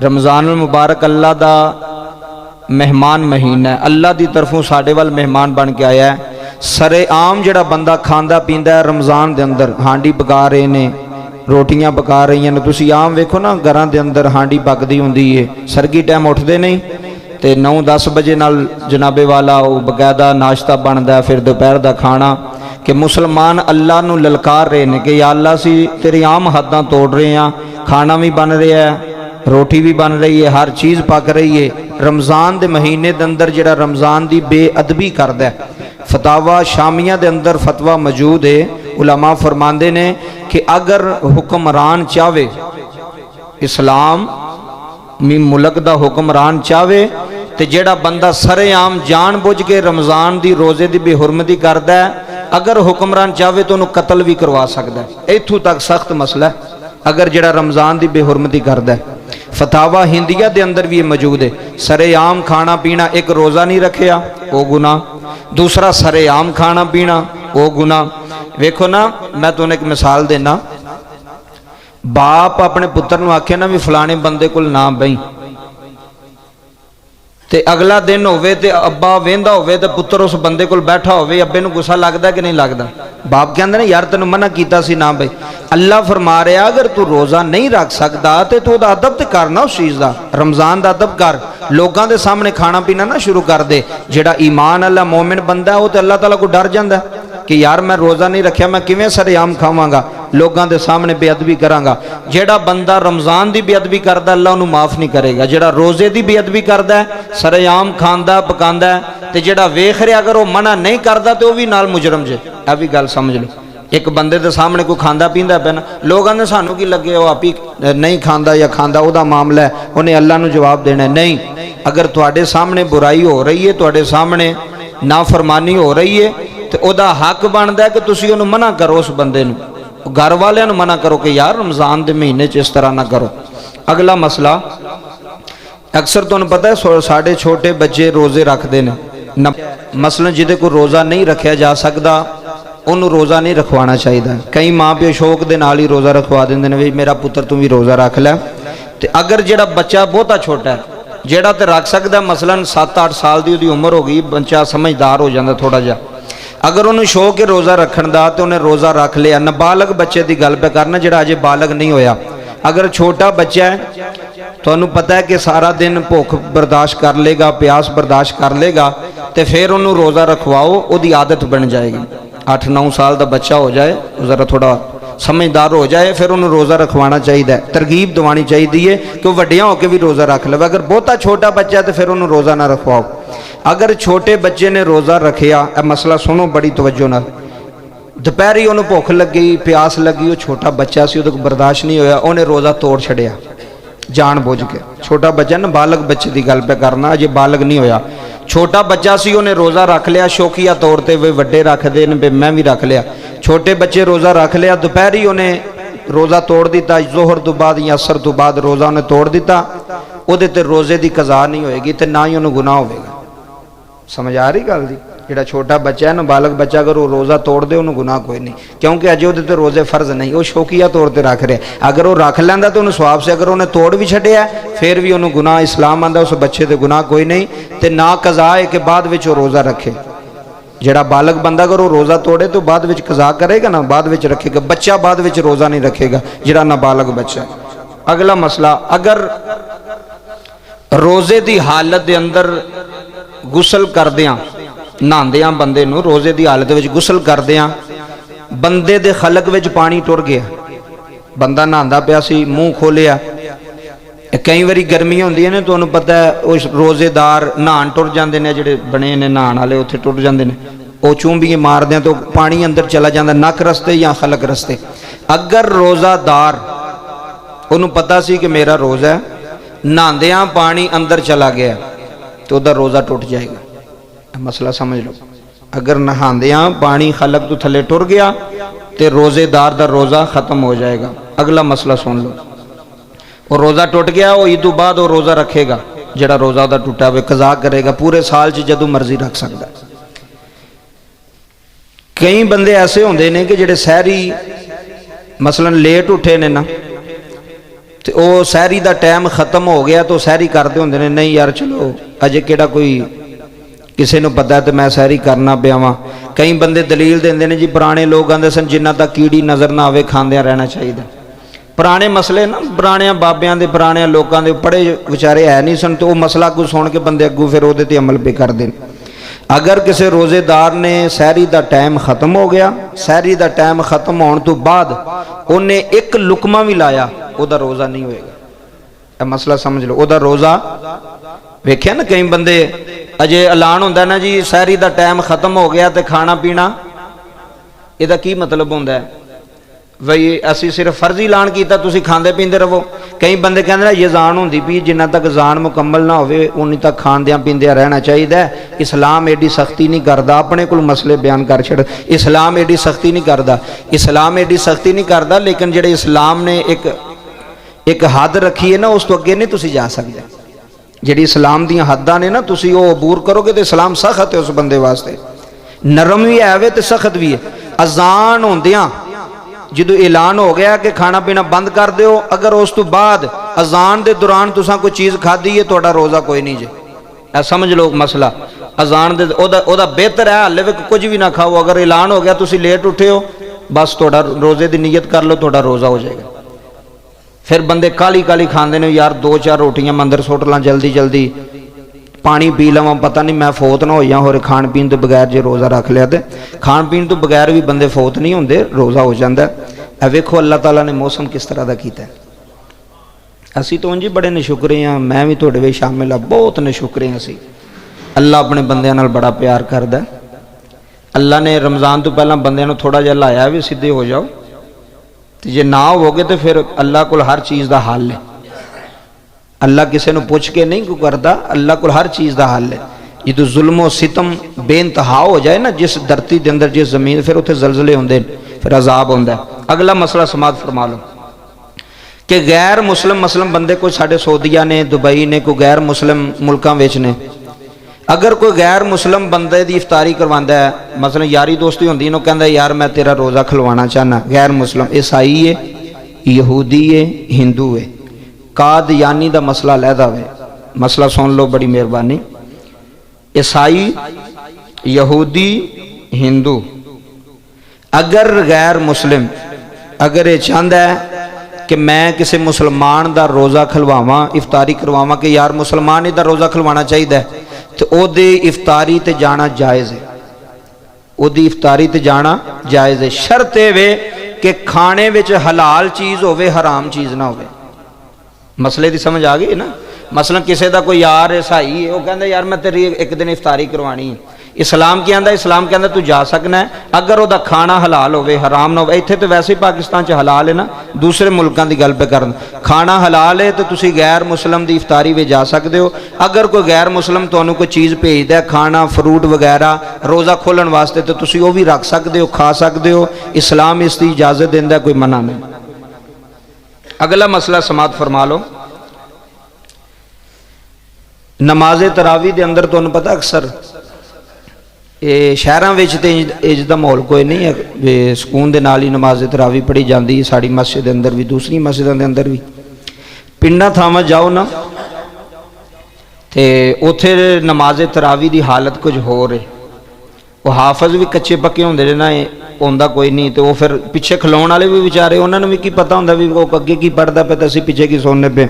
रमज़ानुल मुबारक अल्लाह दा मेहमान महीना है, अल्लाह की तरफों साढ़े वाल मेहमान बन के आया है। सरे आम जिहड़ा बंदा खांदा पींदा है रमज़ान के अंदर, हांडी पका रहे ने, रोटियां पका रही हैं, तुसी आम वेखो ना घरां दे अंदर हांडी पकदी हुंदी है, सरगी टाइम उठते नहीं तो 9-10 बजे नाल जनाबे वाला वो बकायदा नाश्ता बनता है, फिर दोपहर का खाना। कि मुसलमान अल्लाह नूं ललकार रहे हैं कि या अल्लाह सी तेरी आम हद्दां तोड़ रहे हैं, खाना भी बन रहा है, रोटी भी बन रही है, हर चीज़ पक रही है। रमज़ान के महीने के अंदर जिहड़ा रमज़ान की बेअदबी करदा है, फतावा शामिया के अंदर फतवा मौजूद है, उलमा फरमाते ने कि अगर हुक्मरान चाहे, इस्लाम मुल्क का हुक्मरान चाहे तो जेड़ा बंदा सरेआम जान बुझ के रमज़ान की रोज़े की बेहुरमती करता है, अगर हुक्मरान चाहे तो उन्होंने कतल भी करवा सकता है। इत्थों तक सख्त मसला है अगर जेड़ा रमज़ान की बेहुरमती करता है। फतावा हिंदिया के अंदर भी ये मौजूद है। सरेआम खाना पीना, एक रोज़ा नहीं रखिया वो गुनाह, दूसरा सरेआम खाना पीना वो गुनाह। वेखो ना, मैं तुम्हें एक मिसाल देना, बाप अपने पुत्र नूं आखे ना भी फलाने बंदे कोल ना बही, ते अगला दिन होवे ते अब्बा वेंदा होवे ते पुत्र उस बंदे कोल बैठा होवे, अब्बे नूं गुस्सा लगदा कि नहीं लगदा? बाप कहंदे ने यार तैनूं मना कीता सी ना बई। अल्लाह फरमा रहा अगर तू रोज़ा नहीं रख सकदा ते तू उहदा अदब ते करना, उस चीज़ का रमज़ान का अदब कर, लोगों के सामने खाना पीना ना शुरू कर दे। जिहड़ा ईमान अल्लाह मोमिन बंदा है वो तो अल्लाह ताला को डर जाता है कि यार मैं रोज़ा नहीं रखिया, मैं किवें सरेआम खावांगा, लोगों के सामने बेअदबी करांगा। जेड़ा बंदा रमज़ान की बेअदबी करता अल्लाह उन्होंने माफ़ नहीं करेगा। जेड़ा रोज़े की बेअदबी करता है, सरेआम खांदा पकांदा है, ते जेड़ा वेख रहा अगर वो मना नहीं करता तो वह भी नाल मुजरम जे। यह भी गल समझ लो, एक बंदे के सामने कोई खांदा पींदा पैना, लोगों ने सानू की लगे वो आप ही नहीं खांदा या खांदा वह मामला है, उन्हें अल्लाह नूं जवाब देना नहीं। अगर तुहाडे सामने बुराई हो रही है, तुहाडे सामने नाफरमानी हो रही है, तो वह हक बनता है कि तुसीं उहनूं मना करो, उस बंदे नूं, घर वालियां नूं मना करो कि यार रमज़ान के महीने च इस तरह ना करो। अगला मसला, अक्सर तुहानूं पता है साढ़े छोटे बच्चे रोज़े रखते हैं, मसलन जिहदे कोल रोज़ा नहीं रखा जा सकता उन्होंने रोज़ा नहीं रखवाना चाहिए। कई माँ प्यो शौक के नाल ही रोज़ा रखवा देंगे ने, भी मेरा पुत्र तू भी रोज़ा रख लै। तो अगर जिहड़ा बच्चा बहुता छोटा है, जिहड़ा तो रख सकता, मसलन 7-8 साल की उम्र हो गई, बच्चा समझदार हो जाता थोड़ा जा, अगर उन्होंने शौक है रोज़ा रखण दा तो उन्हें रोज़ा रख लिया। नाबालग बच्चे की गल पे करना, जिहड़ा अजे बालग नहीं होया। अगर छोटा बच्चा है, तुहानूं पता है कि सारा दिन भुख बर्दाश्त कर लेगा, प्यास बर्दाश्त कर लेगा, तो फिर उन्होंने रोज़ा रखवाओ, उसकी आदत बन जाएगी। 8-9 साल का बच्चा हो जाए, ज़रा थोड़ा समझदार हो जाए, फिर उन्होंने रोज़ा रखवाना चाहिए, तरगीब दवानी चाहिए कि वह वड्डियां होकर भी रोज़ा रख ले। अगर बहुता छोटा बच्चा है तो फिर उन्होंने रोज़ा ना रखवाओ। अगर छोटे बच्चे ने रोज़ा रखिया, मसला सुनो बड़ी तवज्जो नाल, दोपहरी उन्होंने भुख लगी, प्यास लगी, वो छोटा बच्चा सी, उहदे बर्दाश्त नहीं होया, उन्हें रोज़ा तोड़ छड़िया जान बुझ के। छोटा बच्चा ना, बालग बच्चे की गल पे करना, अजे बालग नहीं होया, छोटा बच्चा सी, उन्हें रोज़ा रख लिया शौकिया तौर पर, वे वड्डे रखते हैं, मैं भी रख लिया। छोटे बच्चे रोज़ा रख लिया, दोपहरी उन्हें रोज़ा तोड़ दिता, जोहर तो बाद या असर तो बाद रोज़ा उन्हें तोड़ दिता, उहदे ते रोज़े की कज़ा नहीं होएगी, तो ना ही उन्हें गुनाह होगा। समझ आ रही गल दी? जिहड़ा छोटा बच्चा है ना, बालग बच्चा, अगर वो रोज़ा तोड़ दे उन्होंने गुनाह कोई नहीं, क्योंकि अजे वो रोज़े फर्ज नहीं, वो शौकिया तौर पर रख रहा। अगर वो रख लैंदा तो उन्हें स्वाब से, अगर उन्हें तोड़ भी छड्डिया फिर भी उन्होंने गुनाह, इस्लाम आंदा उस बच्चे ते गुनाह कोई नहीं, तो ना कज़ा है कि बाद विच वो रोज़ा रखे। जिहड़ा बालग बंदा अगर वो रोज़ा तोड़े तो बाद विच कज़ा करेगा ना, बाद विच रखेगा, बच्चा बाद विच रोज़ा नहीं रखेगा जिहड़ा नाबालग बच्चा। अगला मसला, अगर रोज़े की हालत के अंदर गुसल करदियां नहांदियां बंदे नूं, रोज़े की हालत में गुसल करदियां बंदे दे खलक विच पानी टुर गया, बंदा नहांदा पिया सी, मूँह खोलिया, कई बारी गर्मियां होंदियां ने, तुहानूं पता है उस रोज़ेदार नहान टुर जाते हैं, जिहड़े बने ने नहान वाले उत्थे टुर जाते हैं, वो चूंबियां मारदे तो पानी अंदर चला जाता, नक रस्ते या खलक रस्ते। अगर रोज़ादार उन्होंने पता सी कि मेरा रोज़ा है, नहांदियां पानी अंदर चला गया तो उहदा रोज़ा टुट जाएगा। मसला समझ लो, अगर नहांदियां पानी खलक तो थले टुर गया तो रोज़ेदार दा रोज़ा ख़त्म हो जाएगा। अगला मसला सुन लो, वो रोज़ा टुट गया, वो ईद तो बाद वो रोज़ा रखेगा, जिहड़ा रोज़ा उहदा टुटा हुआ कज़ा करेगा, पूरे साल च जदों मर्जी रख सकता। कई बंदे ऐसे होंदे ने कि जिहड़े सहरी मसलन लेट उठे ने ना, ਤੇ ਉਹ ਸਹਿਰੀ ਦਾ ਟਾਈਮ ਖਤਮ ਹੋ ਗਿਆ ਤਾਂ ਸਹਿਰੀ ਕਰਦੇ ਹੁੰਦੇ ਨੇ, ਨਹੀਂ ਯਾਰ ਚਲੋ ਅਜੇ ਕਿਹੜਾ ਕੋਈ ਕਿਸੇ ਨੂੰ ਪਤਾ ਤੇ ਮੈਂ ਸਹਿਰੀ ਕਰਨਾ ਪਿਆ ਵਾਂ। ਕਈ ਬੰਦੇ ਦਲੀਲ ਦਿੰਦੇ ਨੇ ਜੀ ਪੁਰਾਣੇ ਲੋਕ ਆਂਦੇ ਸਨ ਜਿੰਨਾ ਤੱਕ ਕੀੜੀ ਨਜ਼ਰ ਨਾ ਆਵੇ ਖਾਂਦਿਆਂ ਰਹਿਣਾ ਚਾਹੀਦਾ। ਪੁਰਾਣੇ ਮਸਲੇ ਨਾ ਪੁਰਾਣਿਆਂ ਬਾਬਿਆਂ ਦੇ ਪੁਰਾਣਿਆਂ ਲੋਕਾਂ ਦੇ ਪੜ੍ਹੇ ਵਿਚਾਰੇ ਹੈ ਨਹੀਂ ਸਨ, ਤੇ ਉਹ ਮਸਲਾ ਅੱਗੋਂ ਸੁਣ ਕੇ ਬੰਦੇ ਅੱਗੋਂ ਫਿਰ ਉਹਦੇ ਤੇ ਅਮਲ ਪੇ ਕਰਦੇ ਨੇ। ਅਗਰ ਕਿਸੇ ਰੋਜ਼ੇਦਾਰ ਨੇ ਸਹਿਰੀ ਦਾ ਟਾਈਮ ਖਤਮ ਹੋ ਗਿਆ, ਸਹਿਰੀ ਦਾ ਟਾਈਮ ਖਤਮ ਹੋਣ ਤੋਂ ਬਾਅਦ ਉਹਨੇ ਇੱਕ ਲੁਕਮਾ ਵੀ ਲਾਇਆ, ਉਹਦਾ ਰੋਜ਼ਾ ਨਹੀਂ ਹੋਏਗਾ। ਇਹ ਮਸਲਾ ਸਮਝ ਲਓ, ਉਹਦਾ ਰੋਜ਼ਾ। ਵੇਖਿਆ ਨਾ ਕਈ ਬੰਦੇ ਅਜੇ ਐਲਾਨ ਹੁੰਦਾ ਨਾ ਜੀ ਸਹਿਰੀ ਦਾ ਟਾਈਮ ਖਤਮ ਹੋ ਗਿਆ ਤੇ ਖਾਣਾ ਪੀਣਾ, ਇਹਦਾ ਕੀ ਮਤਲਬ ਹੁੰਦਾ ਹੈ? ਬਈ ਅਸੀਂ ਸਿਰਫ ਫਰਜ਼ੀ ਐਲਾਨ ਕੀਤਾ, ਤੁਸੀਂ ਖਾਂਦੇ ਪੀਂਦੇ ਰਹੋ। ਕਈ ਬੰਦੇ ਕਹਿੰਦੇ ਨੇ ਯਜ਼ਾਨ ਹੁੰਦੀ ਵੀ ਜਿੰਨਾ ਤੱਕ ਯਜ਼ਾਨ ਮੁਕੰਮਲ ਨਾ ਹੋਵੇ ਉਨੀ ਤੱਕ ਖਾਂਦਿਆਂ ਪੀਂਦਿਆਂ ਰਹਿਣਾ ਚਾਹੀਦਾ। ਇਸਲਾਮ ਐਡੀ ਸਖਤੀ ਨਹੀਂ ਕਰਦਾ, ਆਪਣੇ ਕੋਲ ਮਸਲੇ ਬਿਆਨ ਕਰ ਛੱਡ। ਇਸਲਾਮ ਐਡੀ ਸਖਤੀ ਨਹੀਂ ਕਰਦਾ, ਇਸਲਾਮ ਐਡੀ ਸਖਤੀ ਨਹੀਂ ਕਰਦਾ, ਲੇਕਿਨ ਜਿਹੜੇ ਇਸਲਾਮ ਨੇ ਇੱਕ ਹੱਦ ਰੱਖੀ ਹੈ ਨਾ, ਉਸ ਤੋਂ ਅੱਗੇ ਨਹੀਂ ਤੁਸੀਂ ਜਾ ਸਕਦੇ। ਜਿਹੜੀ ਇਸਲਾਮ ਦੀਆਂ ਹੱਦਾਂ ਨੇ ਨਾ, ਤੁਸੀਂ ਉਹ ਅਬੂਰ ਕਰੋਗੇ ਤੇ ਇਸਲਾਮ ਸਖਤ ਹੈ ਉਸ ਬੰਦੇ ਵਾਸਤੇ। ਨਰਮ ਵੀ ਹੈ ਵੇ ਤੇ ਸਖਤ ਵੀ ਹੈ। ਅਜ਼ਾਨ ਹੁੰਦਿਆਂ ਜਦੋਂ ਐਲਾਨ ਹੋ ਗਿਆ ਕਿ ਖਾਣਾ ਪੀਣਾ ਬੰਦ ਕਰ ਦਿਓ, ਅਗਰ ਉਸ ਤੋਂ ਬਾਅਦ ਅਜ਼ਾਨ ਦੇ ਦੌਰਾਨ ਤੁਸੀਂ ਕੋਈ ਚੀਜ਼ ਖਾਧੀ ਹੈ, ਤੁਹਾਡਾ ਰੋਜ਼ਾ ਕੋਈ ਨਹੀਂ ਜੇ। ਇਹ ਸਮਝ ਲਓ ਮਸਲਾ। ਅਜ਼ਾਨ ਦੇ ਉਹਦਾ ਬਿਹਤਰ ਹੈ ਹਾਲੇ ਵੀ ਕੁਝ ਵੀ ਨਾ ਖਾਓ। ਅਗਰ ਐਲਾਨ ਹੋ ਗਿਆ ਤੁਸੀਂ ਲੇਟ ਉੱਠੇ ਹੋ, ਬਸ ਤੁਹਾਡਾ ਰੋਜ਼ੇ ਦੀ ਨੀਅਤ ਕਰ ਲਓ, ਤੁਹਾਡਾ ਰੋਜ਼ਾ ਹੋ ਜਾਏਗਾ। ਫਿਰ ਬੰਦੇ ਕਾਲੀ ਕਾਲੀ ਖਾਂਦੇ ਨੇ, ਯਾਰ 2-4 ਰੋਟੀਆਂ ਮੈਂ ਅੰਦਰ ਸੁੱਟ ਲਾਂ ਜਲਦੀ ਜਲਦੀ, ਪਾਣੀ ਪੀ ਲਵਾਂ, ਪਤਾ ਨਹੀਂ ਮੈਂ ਫੌਤ ਨਾ ਹੋ ਜਾਂ। ਹੋਰ ਖਾਣ ਪੀਣ ਤੋਂ ਬਗੈਰ ਜੇ ਰੋਜ਼ਾ ਰੱਖ ਲਿਆ ਤੇ ਖਾਣ ਪੀਣ ਤੋਂ ਬਗੈਰ ਵੀ ਬੰਦੇ ਫੌਤ ਨਹੀਂ ਹੁੰਦੇ, ਰੋਜ਼ਾ ਹੋ ਜਾਂਦਾ। ਇਹ ਵੇਖੋ ਅੱਲਾਹ ਤਾਲਾ ਨੇ ਮੌਸਮ ਕਿਸ ਤਰ੍ਹਾਂ ਦਾ ਕੀਤਾ। ਅਸੀਂ ਤਾਂ ਉਂਝ ਹੀ ਬੜੇ ਨਸ਼ੁਕਰੇ ਹਾਂ, ਮੈਂ ਵੀ ਤੁਹਾਡੇ ਵਿੱਚ ਸ਼ਾਮਿਲ ਹਾਂ, ਬਹੁਤ ਨਸ਼ੁਕਰੇ ਹਾਂ ਅਸੀਂ। ਅੱਲਾਹ ਆਪਣੇ ਬੰਦਿਆਂ ਨਾਲ ਬੜਾ ਪਿਆਰ ਕਰਦਾ। ਅੱਲਾਹ ਨੇ ਰਮਜ਼ਾਨ ਤੋਂ ਪਹਿਲਾਂ ਬੰਦਿਆਂ ਨੂੰ ਥੋੜਾ ਜਿਹਾ ਲਾਇਆ ਵੀ ਸਿੱਧੇ ਹੋ ਜਾਓ, ਤੇ ਜੇ ਨਾ ਹੋਵੋਗੇ ਤੇ ਫਿਰ ਅੱਲਾਹ ਕੋਲ ਹਰ ਚੀਜ਼ ਦਾ ਹੱਲ ਹੈ। ਅੱਲਾਹ ਕਿਸੇ ਨੂੰ ਪੁੱਛ ਕੇ ਨਹੀਂ ਕਰਦਾ, ਅੱਲਾਹ ਕੋਲ ਹਰ ਚੀਜ਼ ਦਾ ਹੱਲ ਹੈ। ਜਦੋਂ ਜ਼ੁਲਮ ਸਿਤਮ ਬੇਇੰਤਹਾ ਹੋ ਜਾਏ ਨਾ ਜਿਸ ਧਰਤੀ ਦੇ ਅੰਦਰ, ਜਿਸ ਜ਼ਮੀਨ, ਫਿਰ ਉੱਥੇ ਜ਼ਲਜ਼ਲੇ ਹੁੰਦੇ ਨੇ, ਫਿਰ ਅਜ਼ਾਬ ਹੁੰਦਾ ਹੈ। ਅਗਲਾ ਮਸਲਾ ਸਮਾਤ ਫਰਮਾ ਲਓ کہ غیر مسلم بندے کوئی ساڑھے سعودیہ نے، دبئی نے، کوئی غیر مسلم ملکاں ویچ نے، اگر کوئی غیر مسلم بندے دی افطاری کرواندہ ہے، مثلا یاری دوستی ہوندی انہوں کہندہ ہے یار میں تیرا روزہ کھلوانا چاہنا، غیر مسلم عیسائی ہے، یہودی ہے، ہندو ہے، قادیانی دا مسئلہ لیدہ ہوئے، مسئلہ سن لو بڑی مہربانی، عیسائی، یہودی، ہندو، اگر غیر مسلم اگر یہ چاہتا ہے کہ میں کسی مسلمان دا روزہ کھلواواں، افطاری کرواواں کہ یار مسلمان ہی دا روزہ کھلوانا چاہیے تو او دی افطاری تے جانا جائز ہے، او دی افطاری تے جانا جائز ہے، شرط ہے کہ کھانے وچ حلال چیز ہوئے، حرام چیز نہ ہوئے۔ مسئلے دی سمجھ آگئی نا؟ مثلا کسی دا کوئی یار عیسائی ہے، وہ کہندا یار میں تیری ایک دن افطاری کروانی ہے، اسلام کی آندا، اسلام کے اندر تو جا سکنا ہے اگر وہ دا کھانا حلال ہوئے، حرام نہ ہوئے۔ ایتھے تو ویسے ہی پاکستان چ حلال ہے نا، دوسرے ملکاں دی گل پہ کرن، کھانا حلال ہے تو تسی غیر مسلم دی افطاری وچ جا سکتے ہو۔ اگر کوئی غیر مسلم تانوں کوئی چیز بھیجدا ہے، کھانا، فروٹ وغیرہ روزہ کھولن واسطے، تو تسی وہ بھی رکھ سکتے ہو، کھا سکتے ہو، اسلام اس دی اجازت دیندا ہے، کوئی منع نہیں۔ اگلا مسئلہ سماعت فرما لو، نماز تراویح دے اندر تانوں پتہ اکثر شہراں وچ تے اج دا ماحول کوئی نہیں ہے، سکون دے نال ہی نماز تراویح پڑھی جاندی ہے، ساڈی مسجد دے اندر بھی، دوسری مسجداں دے اندر بھی۔ پنڈاں تھاواں جاؤ نا تے اوتھے نماز تراویح دی حالت کچھ ہو رہے، وہ حافظ بھی کچے پکے ہوندے نے نا، ہوندا کوئی نہیں، تو وہ پھر پیچھے کھلون والے بھی بیچارے، انہاں نوں بھی کی پتہ ہوندا بھی وہ اگے کی پڑھدا پیا تے اسی پیچھے کی سننے پے۔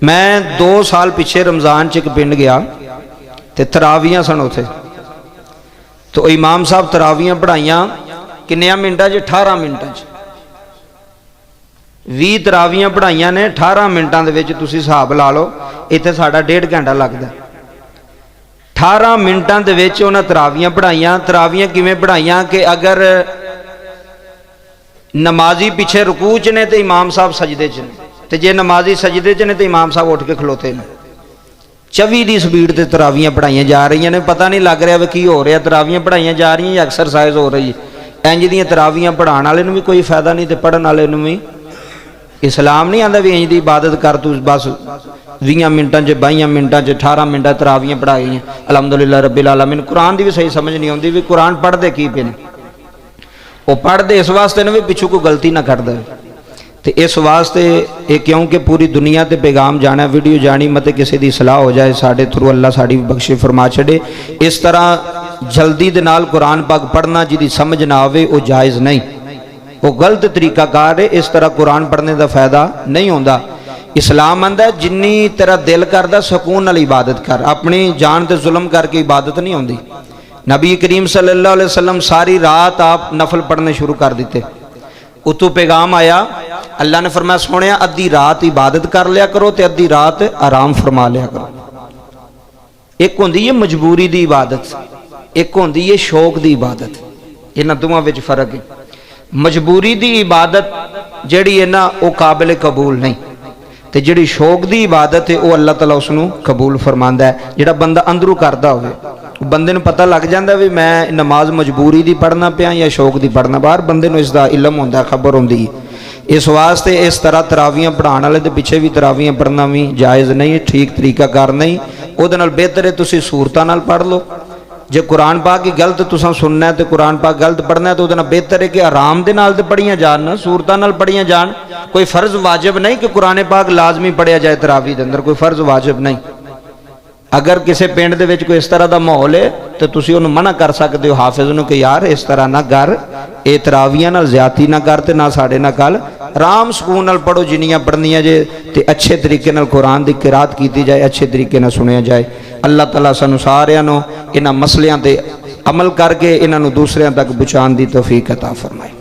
میں 2 سال پیچھے رمضان چ ایک پنڈ گیا تے تراویحاں سن اوتھے، تو امام صاحب تراویحاں پڑھائیاں کنیاں منٹاں 18 منٹاں 20 تراویحاں پڑھائیاں نے 18 منٹاں دے وچ، تسی حساب لا لو ایتھے ساڈا 1.5 گھنٹہ لگدا۔ 18 منٹاں دے وچ انہاں تراویحاں پڑھائیاں۔ تراویحاں کیویں پڑھائیاں کہ اگر نمازی پیچھے رکوع چ نے تے امام صاحب سجدے چ نے، تے جے نمازی سجدے چ نے تے امام صاحب اٹھ کے کھلوتے نے۔ 24 دی سپیڈ تے تراویحاں پڑھائیاں جا رہی ہیں، پتہ نہیں لگ رہا کی ہو رہا، تراویحاں پڑھائیاں جا رہی ہیں یا ایکسرسائز ہو رہی ہے۔ انج دیاں تراویحاں پڑھان والے نوں بھی کوئی فائدہ نہیں تے پڑھن والے نوں بھی۔ اسلام نہیں آندا بھی انج دی عبادت کر تو بس 20 منٹاں 22 منٹاں 18 منٹاں تراویحاں پڑھائی ہیں، الحمدللہ رب العالمین۔ قرآن دی بھی صحیح سمجھ نہیں آندی بھی قرآن پڑھ دے کی پے نے، وہ پڑھ دے اس واسطے نے بھی پچھو کوئی غلطی نہ کر دے۔ تو اس واسطے یہ کیونکہ پوری دنیا تے پیغام جانا ویڈیو جانی مت کسی دی اصلاح ہو جائے ساڈے تھرو اللہ ساڈی بخشے فرما چھڑے. اس طرح جلدی دے نال قرآن پاک پڑھنا جی دی سمجھ نہ آوے وہ جائز نہیں, وہ غلط طریقہ کار ہے. اس طرح قرآن پڑھنے دا فائدہ نہیں ہوندا. اسلام آندا ہے جنی تیرا دل کردا سکون نال عبادت کر, اپنی جان تے ظلم کر کے عبادت نہیں ہوندی. نبی کریم صلی اللہ علیہ وسلم ساری رات آپ نفل پڑھنے شروع کر دیتے. اتو پیغام آیا, اللہ نے فرمایا سونیا ادھی رات عبادت کر لیا کرو تے ادھی رات آرام فرما لیا کرو. ایک ہوندی ہے مجبوری دی عبادت, ایک ہوندی ہے شوق دی عبادت, انہاں دوواں وچ فرق ہے. مجبوری دی عبادت جڑی ہے نا وہ قابل قبول نہیں, تے جڑی شوق دی عبادت ہے وہ اللہ تعالیٰ اس نو قبول فرماندا ہے. جڑا بندہ اندروں کردا ہوئے بندے نو پتہ لگ جاندا بھی میں نماز مجبوری دی پڑھنا پیا یا شوق دی پڑھنا, باہر بندے نو اس دا علم ہوندا, خبر ہوندی. اس واسطے اس طرح تراویاں پڑھان والے دے پیچھے بھی تراویاں پڑھنا بھی جائز نہیں, ٹھیک طریقہ کار نہیں. او دے نال بہتر ہے تسی سورتاں نال پڑھ لو. جے قرآن پاک کی غلط تساں سننا ہے تے قرآن پاک غلط پڑھنا ہے تو دے نال بہتر ہے کہ آرام دے نال تے پڑھیاں جان نا, سورتاں نال پڑھیاں جان. کوئی فرض واجب نہیں کہ قرآن پاک لازمی پڑھیا جائے تراویح دے اندر, کوئی فرض واجب نہیں. اگر کسی پنڈ دے وچ کوئی اس طرح دا ماحول ہے تو تسی انہوں منع کر سکتے ہو حافظ نو کہ یار اس طرح نہ کر, اے تراویحاں نال زیادتی نہ کر تے نہ ساڈے نہ کل, آرام سکون نال پڑھو جنیاں پڑھنیاں جے تے اچھے طریقے نال قرآن دی قرات کیتی جائے, اچھے طریقے نال سنیا جائے. اللہ تعالیٰ سانو ساریاں نو انہاں مسلیاں تے عمل کر کے انہاں نو دوسریاں تک پہنچان دی توفیق عطا فرمائے.